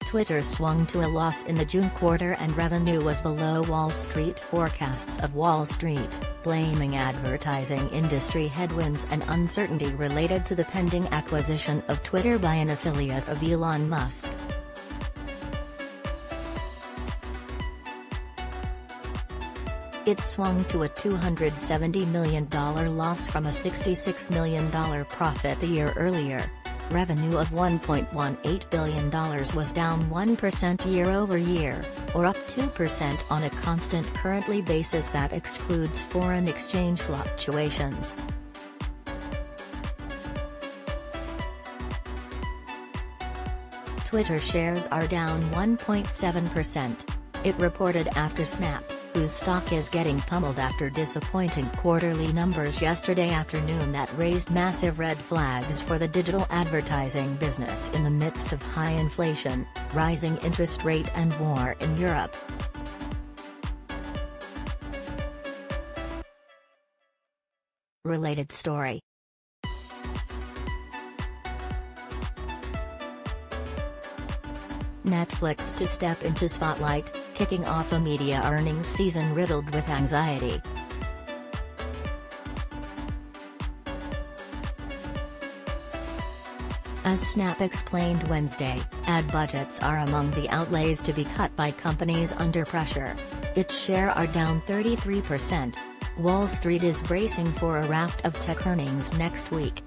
Twitter swung to a loss in the June quarter and revenue was below Wall Street forecasts of Wall Street, blaming advertising industry headwinds and uncertainty related to the pending acquisition of Twitter by an affiliate of Elon Musk. It swung to a $270 million loss from a $66 million profit the year earlier. Revenue of $1.18 billion was down 1% year-over-year, or up 2% on a constant currency basis that excludes foreign exchange fluctuations. Twitter shares are down 1.7%. It reported after Snap, whose stock is getting pummeled after disappointing quarterly numbers yesterday afternoon that raised massive red flags for the digital advertising business in the midst of high inflation, rising interest rate and war in Europe. Related story. Netflix to step into spotlight, kicking off a media earnings season riddled with anxiety. As Snap explained Wednesday, ad budgets are among the outlays to be cut by companies under pressure. Its share are down 33%. Wall Street is bracing for a raft of tech earnings next week.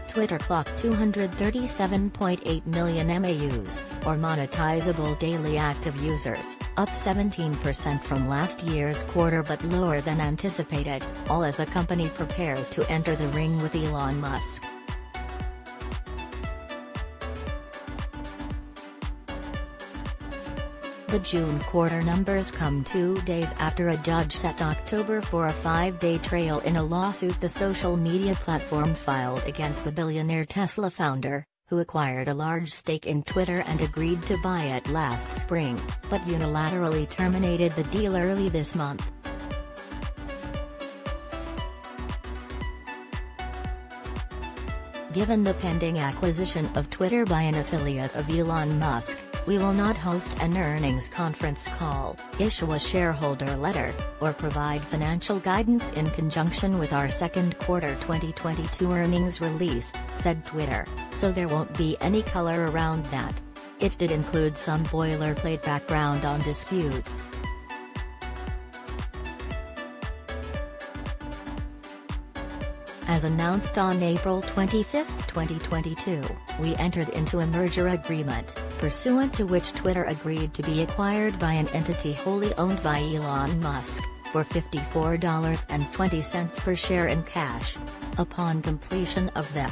Twitter clocked 237.8 million MAUs, or monetizable daily active users, up 17% from last year's quarter but lower than anticipated, all as the company prepares to enter the ring with Elon Musk. The June quarter numbers come 2 days after a judge set October for a 5-day trial in a lawsuit the social media platform filed against the billionaire Tesla founder, who acquired a large stake in Twitter and agreed to buy it last spring, but unilaterally terminated the deal early this month. Given the pending acquisition of Twitter by an affiliate of Elon Musk, we will not host an earnings conference call, issue a shareholder letter, or provide financial guidance in conjunction with our second quarter 2022 earnings release, said Twitter, so there won't be any color around that. It did include some boilerplate background on dispute. As announced on April 25, 2022, we entered into a merger agreement, pursuant to which Twitter agreed to be acquired by an entity wholly owned by Elon Musk, for $54.20 per share in cash. Upon completion of the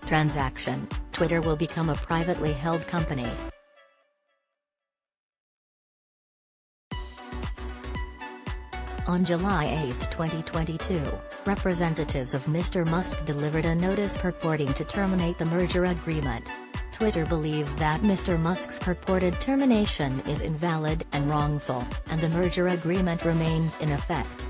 transaction, Twitter will become a privately held company. On July 8, 2022, representatives of Mr. Musk delivered a notice purporting to terminate the merger agreement. Twitter believes that Mr. Musk's purported termination is invalid and wrongful, and the merger agreement remains in effect.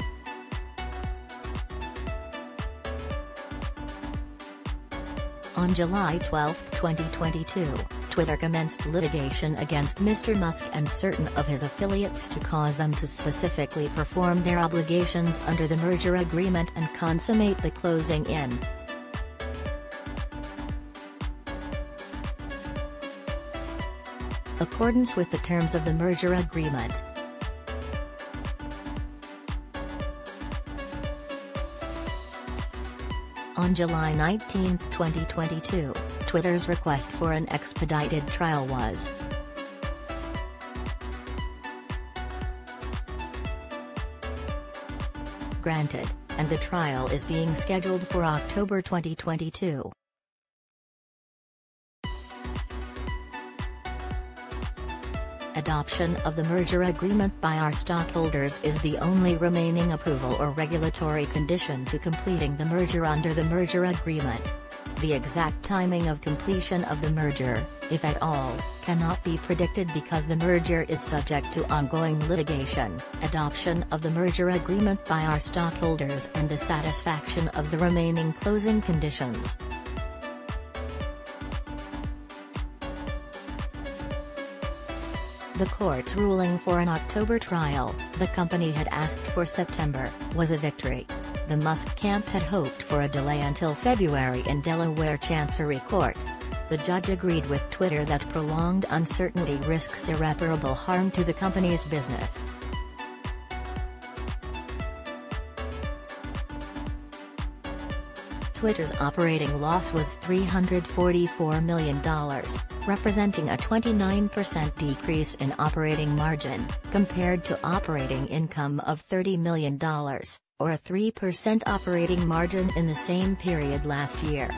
On July 12, 2022, Twitter commenced litigation against Mr. Musk and certain of his affiliates to cause them to specifically perform their obligations under the merger agreement and consummate the closing in accordance with the terms of the merger agreement. On July 19, 2022, Twitter's request for an expedited trial was granted, and the trial is being scheduled for October 2022. Adoption of the merger agreement by our stockholders is the only remaining approval or regulatory condition to completing the merger under the merger agreement. The exact timing of completion of the merger, if at all, cannot be predicted because the merger is subject to ongoing litigation, adoption of the merger agreement by our stockholders and the satisfaction of the remaining closing conditions. The court's ruling for an October trial, the company had asked for September, was a victory. The Musk camp had hoped for a delay until February in Delaware Chancery Court. The judge agreed with Twitter that prolonged uncertainty risks irreparable harm to the company's business. Twitter's operating loss was $344 million, representing a 29% decrease in operating margin, compared to operating income of $30 million, or a 3% operating margin in the same period last year.